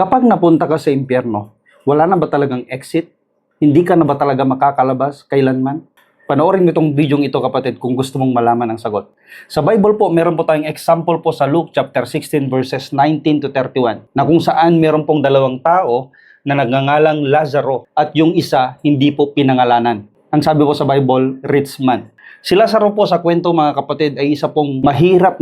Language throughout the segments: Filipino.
Kapag napunta ka sa impyerno, wala na ba talagang exit? Hindi ka na ba talaga makakalabas kailanman? Panoorin mo itong video ito, kapatid, kung gusto mong malaman ang sagot. Sa Bible po, meron po tayong example po sa Luke chapter 16 verses 19 to 31 na kung saan meron pong dalawang tao na nagngangalang Lazaro at yung isa hindi po pinangalanan. Ang sabi po sa Bible, rich man. Si Lazaro po sa kwento, mga kapatid, ay isa pong mahirap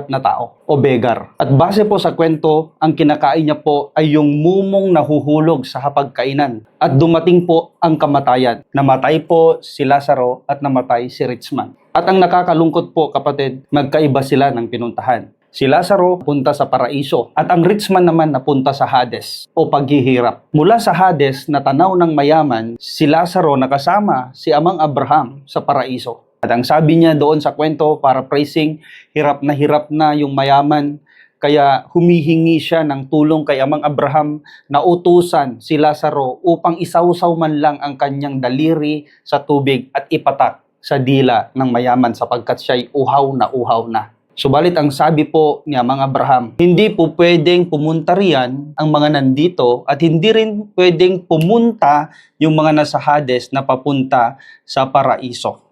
na tao o beggar. At base po sa kwento, ang kinakain niya po ay yung mumong nahuhulog sa hapagkainan. At dumating po ang kamatayan. Namatay po si Lazaro at namatay si rich man. At ang nakakalungkot po, kapatid, magkaiba sila ng pinuntahan. Si Lazaro punta sa paraiso at ang rich man naman napunta sa Hades o paghihirap. Mula sa Hades na tanaw ng mayaman, si Lazaro nakasama si Amang Abraham sa paraiso. At ang sabi niya doon sa kwento, paraphrasing, hirap na yung mayaman. Kaya humihingi siya ng tulong kay Amang Abraham na utusan si Lazaro upang isawsaw man lang ang kanyang daliri sa tubig at ipatak sa dila ng mayaman sapagkat siya'y uhaw na. Subalit ang sabi po ni Amang Abraham, hindi po pwedeng pumunta riyan ang mga nandito at hindi rin pwedeng pumunta yung mga nasa Hades na papunta sa paraiso.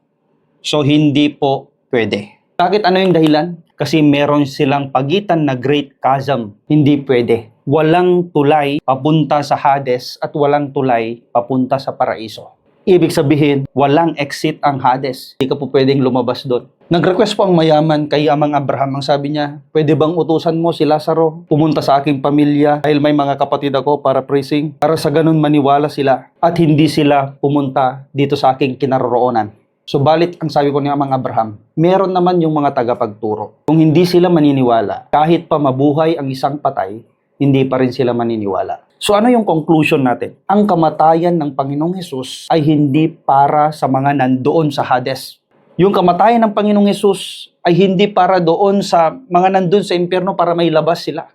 So hindi po pwede. Bakit ano yung dahilan? Kasi meron silang pagitan na great chasm. Hindi pwede. Walang tulay papunta sa Hades at walang tulay papunta sa paraiso. Ibig sabihin, walang exit ang Hades. Hindi ka po pwedeng lumabas doon. Nag-request po ang mayaman kay Amang Abraham. Ang sabi niya, pwede bang utusan mo si Lazaro pumunta sa aking pamilya dahil may mga kapatid ako para praising, para sa ganun maniwala sila at hindi sila pumunta dito sa aking kinaroroonan. Subalit, ang sabi ko ni Amang Abraham, meron naman yung mga tagapagturo. Kung hindi sila maniniwala, kahit pa mabuhay ang isang patay, hindi pa rin sila maniniwala. So ano yung conclusion natin? Ang kamatayan ng Panginoong Hesus ay hindi para sa mga nandoon sa Hades. Yung kamatayan ng Panginoong Hesus ay hindi para doon sa mga nandoon sa impyerno para may labas sila.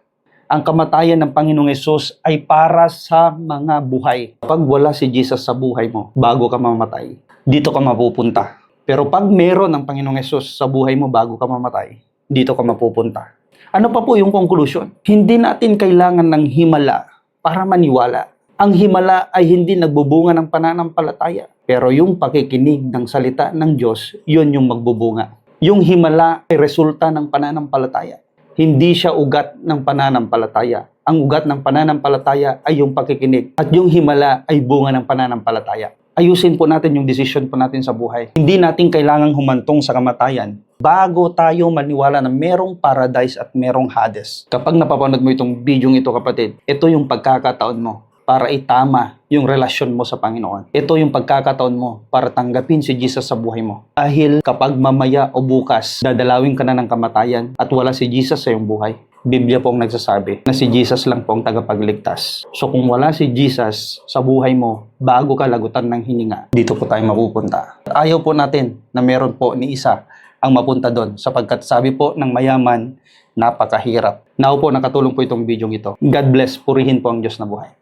Ang kamatayan ng Panginoong Hesus ay para sa mga buhay. Pag wala si Jesus sa buhay mo, bago ka mamatay, dito ka mapupunta. Pero pag meron ng Panginoong Hesus sa buhay mo bago ka mamatay, dito ka mapupunta. Ano pa po yung conclusion? Hindi natin kailangan ng himala para maniwala. Ang himala ay hindi nagbubunga ng pananampalataya. Pero yung pakikinig ng salita ng Diyos, yun yung magbubunga. Yung himala ay resulta ng pananampalataya. Hindi siya ugat ng pananampalataya. Ang ugat ng pananampalataya ay yung pakikinig. At yung himala ay bunga ng pananampalataya. Ayusin po natin yung decision po natin sa buhay. Hindi natin kailangang humantong sa kamatayan bago tayo maniwala na merong paradise at merong Hades. Kapag napapanood mo itong video ito, kapatid, ito yung pagkakataon mo para itama yung relasyon mo sa Panginoon. Ito yung pagkakataon mo para tanggapin si Jesus sa buhay mo. Dahil kapag mamaya o bukas, dadalawin ka na ng kamatayan at wala si Jesus sa iyong buhay, Biblia po ang nagsasabi na si Jesus lang po ang tagapagligtas. So kung wala si Jesus sa buhay mo, bago ka lagutan ng hininga, dito po tayo mapupunta. Ayaw po natin na meron po ni isa ang mapunta doon sapagkat sabi po ng mayaman, napakahirap. Now po, nakatulong po itong video ito. God bless, purihin po ang Diyos na buhay.